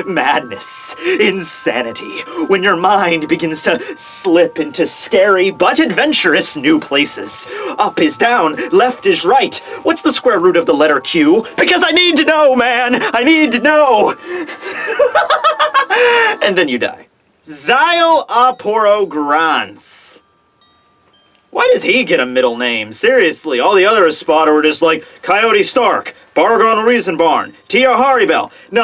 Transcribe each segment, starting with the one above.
madness, insanity, when your mind begins to slip into scary but adventurous new places. Up is down, left is right. What's the square root of the letter Q? Because I need to know, man! I need to know! And then you die. Xyle Aporogrance. Why does he get a middle name? Seriously, all the other Espada were just like Coyote Stark, Bargon Riesenbarn, Tia Haribel. No.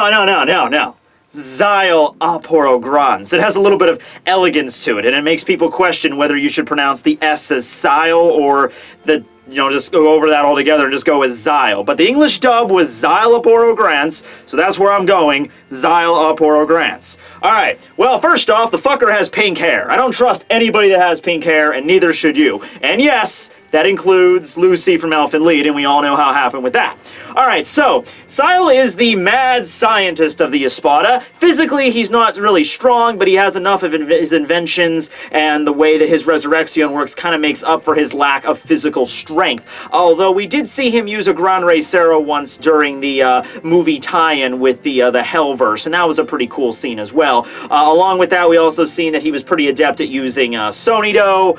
Xyle Aporogrance. It has a little bit of elegance to it, and it makes people question whether you should pronounce the S as Xyle or the, just go over that altogether and just go with Xyle. But the English dub was Xyle Aporogrance, so that's where I'm going. Xyle Aporogrance. Alright, well, first off, the fucker has pink hair. I don't trust anybody that has pink hair, and neither should you. And yes, that includes Lucy from Elfen Lied, and we all know how it happened with that. Alright, so, Xyle is the mad scientist of the Espada. Physically, he's not really strong, but he has enough of his inventions, and the way that his Resurrection works kind of makes up for his lack of physical strength. Although we did see him use a Gran Rey Zero once during the movie tie-in with the Hellverse, and that was a pretty cool scene as well. Along with that, we also seen that he was pretty adept at using Sonido.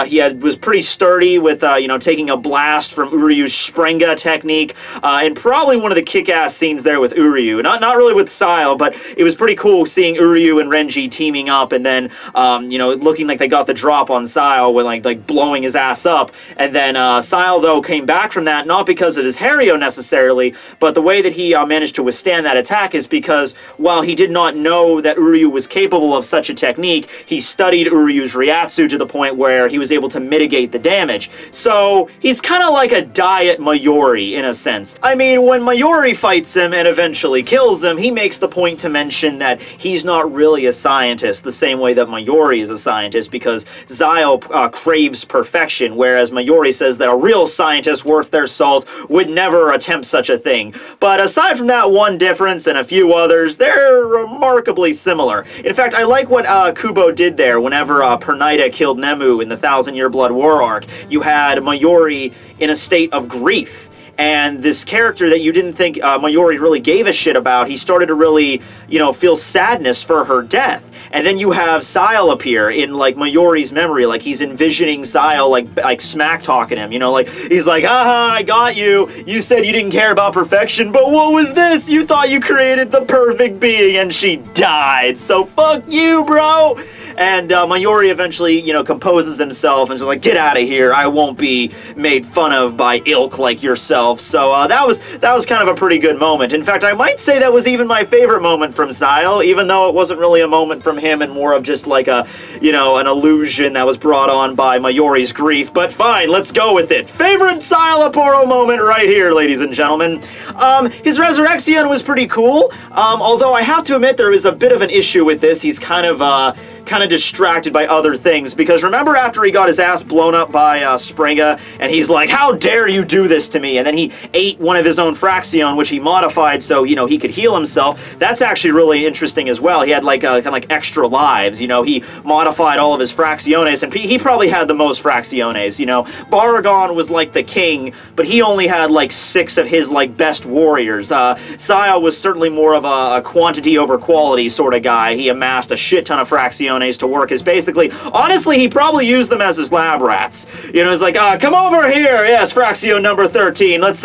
He was pretty sturdy with, taking a blast from Uryu's Sprenga technique. And probably one of the kick-ass scenes there with Uryu. Not really with Xyle, but it was pretty cool seeing Uryu and Renji teaming up and then, looking like they got the drop on Xyle with, like blowing his ass up. And then Xyle, though, came back from that, not because of his Hario necessarily, but the way that he managed to withstand that attack is because, while he did not know that Uryu was capable of such a technique, he studied Uryu's Ryatsu to the point where he was able to mitigate the damage. So, he's kind of like a diet Mayuri, in a sense. I mean, when Mayuri fights him and eventually kills him, he makes the point to mention that he's not really a scientist the same way that Mayuri is a scientist, because Xyle craves perfection, whereas Mayuri says that a real scientist worth their salt would never attempt such a thing. But aside from that one difference and a few others, they're remarkably similar. In fact, I like what Kubo did there whenever Pernida killed Nemu in the Thousand Year Blood War arc. You had Mayuri in a state of grief. And this character that you didn't think Mayuri really gave a shit about, he started to really, feel sadness for her death. And then you have Xyle appear in, like, Mayuri's memory, like, he's envisioning Xyle, like smack-talking him, like, he's like, haha, I got you, you said you didn't care about perfection, but what was this? You thought you created the perfect being, and she died, so fuck you, bro! And Mayuri eventually, composes himself and is like, get out of here, I won't be made fun of by ilk like yourself. So that was kind of a pretty good moment. In fact, I might say that was even my favorite moment from Xyle, even though it wasn't really a moment from him and more of just like a, an illusion that was brought on by Mayuri's grief. But fine, let's go with it. Favorite Xyle Aporo moment right here, ladies and gentlemen. His Resurrection was pretty cool, although I have to admit there is a bit of an issue with this. He's kind of distracted by other things, because remember after he got his ass blown up by Sprenga, and he's like, how dare you do this to me, and then he ate one of his own Fraxion, which he modified so, he could heal himself. That's actually really interesting as well. He had like kind of like extra lives, he modified all of his Fracciones, and he probably had the most Fracciones, Baragon was like the king, but he only had like 6 of his like best warriors. Xyle was certainly more of a quantity over quality sort of guy. He amassed a shit ton of Fracciones to work as basically, honestly, he probably used them as his lab rats. He's like, come over here, yes, Fraxion number 13, let's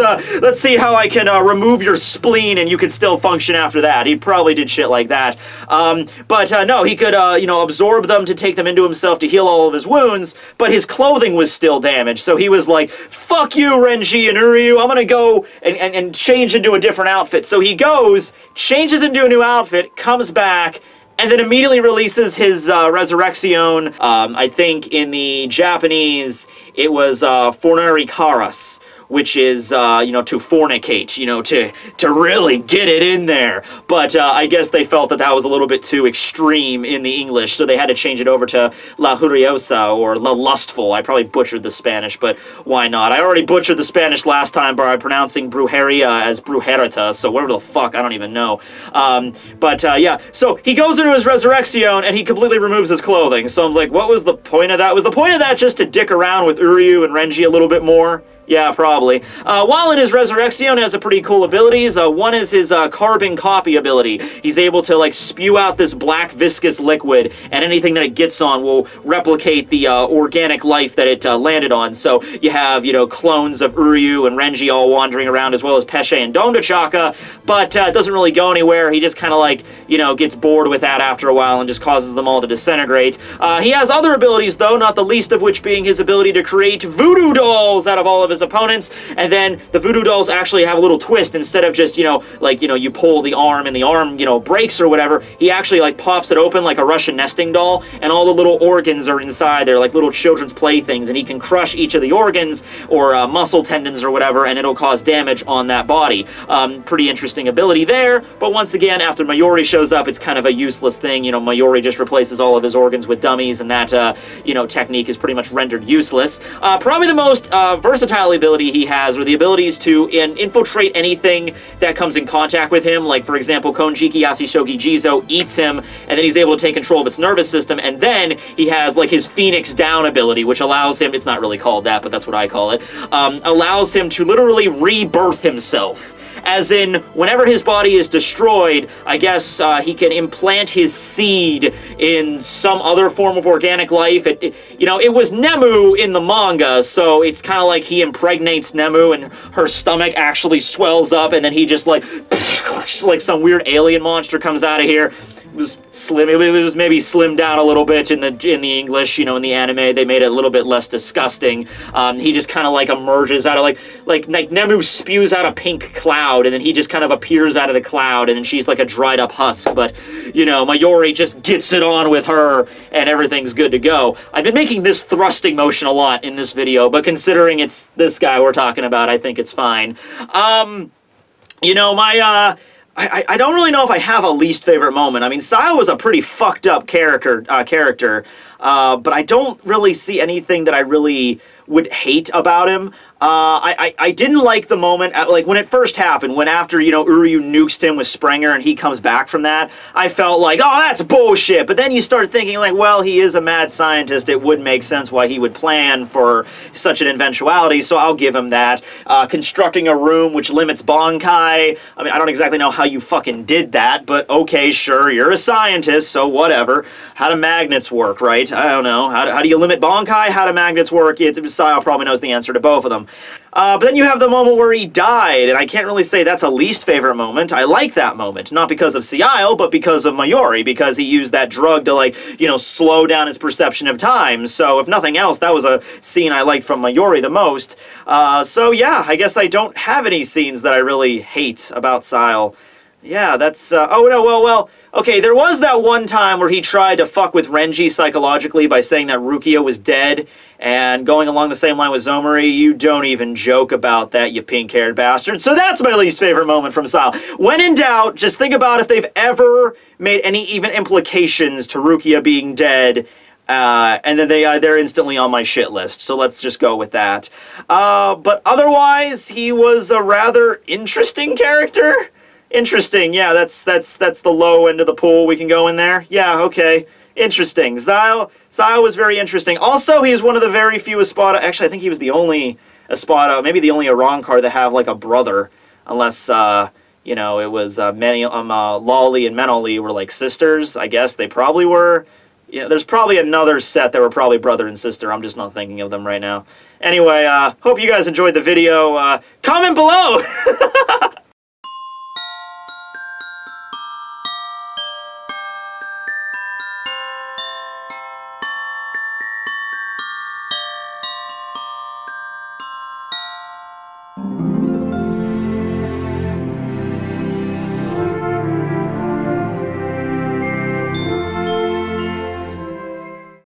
see how I can remove your spleen and you can still function after that. He probably did shit like that. No, he could, absorb them to take them into himself to heal all of his wounds, but his clothing was still damaged, so he was like, fuck you, Renji and Uryu, I'm gonna go and change into a different outfit. So he goes, changes into a new outfit, comes back, and then immediately releases his Resurrection. I think in the Japanese, it was Fornari Karas, which is, to fornicate, to really get it in there. But I guess they felt that that was a little bit too extreme in the English, so they had to change it over to La Furiosa, or La Lustful. I probably butchered the Spanish, but why not? I already butchered the Spanish last time by pronouncing Brujeria as Brujerita, so whatever the fuck, I don't even know. Yeah, so he goes into his Resurrection, and he completely removes his clothing, so I'm like, what was the point of that? Was the point of that just to dick around with Uryu and Renji a little bit more? Yeah, probably. While in his Resurrection has a pretty cool abilities. One is his carbon copy ability. He's able to like spew out this black viscous liquid, and anything that it gets on will replicate the organic life that it landed on. So you have, you know, clones of Uryu and Renji all wandering around, as well as Pesce and Dondachaka, but it doesn't really go anywhere. He just kind of like, you know, gets bored with that after a while and just causes them all to disintegrate. He has other abilities, though, not the least of which being his ability to create voodoo dolls out of all of his opponents, and then the voodoo dolls actually have a little twist. Instead of just, you know, like, you know, you pull the arm and the arm, you know, breaks or whatever, he actually like pops it open like a Russian nesting doll, and all the little organs are inside there, like little children's playthings, and he can crush each of the organs or muscle tendons or whatever, and it'll cause damage on that body. Pretty interesting ability there, but once again, after Mayuri shows up, it's kind of a useless thing. You know, Mayuri just replaces all of his organs with dummies, and that, you know, technique is pretty much rendered useless. Probably the most versatile ability he has are the abilities to infiltrate anything that comes in contact with him. Like, for example, Konjiki Yashishogi Jizo eats him, and then he's able to take control of its nervous system, and then he has, like, his Phoenix Down ability, which allows him, it's not really called that, but that's what I call it, allows him to literally rebirth himself. As in, whenever his body is destroyed, I guess he can implant his seed in some other form of organic life. You know, it was Nemu in the manga, so it's kind of like he impregnates Nemu and her stomach actually swells up, and then he just like, like some weird alien monster comes out of here. It was slim. It was maybe slimmed down a little bit in the English, you know, in the anime. They made it a little bit less disgusting. He just kind of like emerges out of like Nemu spews out a pink cloud, and then he just kind of appears out of the cloud, and then she's like a dried up husk. But, you know, Mayuri just gets it on with her, and everything's good to go. I've been making this thrusting motion a lot in this video, but considering it's this guy we're talking about, I think it's fine. You know, I don't really know if I have a least favorite moment. I mean, Sayo was a pretty fucked up character, but I don't really see anything that I really would hate about him. I didn't like the moment, like, when it first happened, when after, you know, Uryu nukes him with Sprenger and he comes back from that, I felt like, oh, that's bullshit. But then you start thinking, like, well, he is a mad scientist. It would make sense why he would plan for such an eventuality, so I'll give him that. Constructing a room which limits Bankai. I mean, I don't exactly know how you fucking did that, but okay, sure, you're a scientist, so whatever. How do magnets work, right? I don't know. How do you limit Bankai? How do magnets work? Sayo probably knows the answer to both of them. But then you have the moment where he died, and I can't really say that's a least favorite moment. I like that moment, not because of Ciel, but because of Mayuri, because he used that drug to, like, you know, slow down his perception of time. So if nothing else, that was a scene I liked from Mayuri the most. So yeah, I guess I don't have any scenes that I really hate about Ciel. Yeah, that's, oh no, well, okay, there was that one time where he tried to fuck with Renji psychologically by saying that Rukia was dead, and going along the same line with Zomori, you don't even joke about that, you pink-haired bastard. So that's my least favorite moment from Ciel. When in doubt, just think about if they've ever made any even implications to Rukia being dead, and then they're instantly on my shit list, so let's just go with that. But otherwise, he was a rather interesting character. Interesting, yeah, that's the low end of the pool. We can go in there. Yeah, okay. Interesting. Ciel was very interesting. Also, he was one of the very few Espada. Actually, I think he was the only Espada, maybe the only Arrancar that have like a brother, unless you know, it was Loli and Menoli were like sisters. I guess they probably were. Yeah, there's probably another set that were probably brother and sister. I'm just not thinking of them right now. Anyway, hope you guys enjoyed the video. Comment below!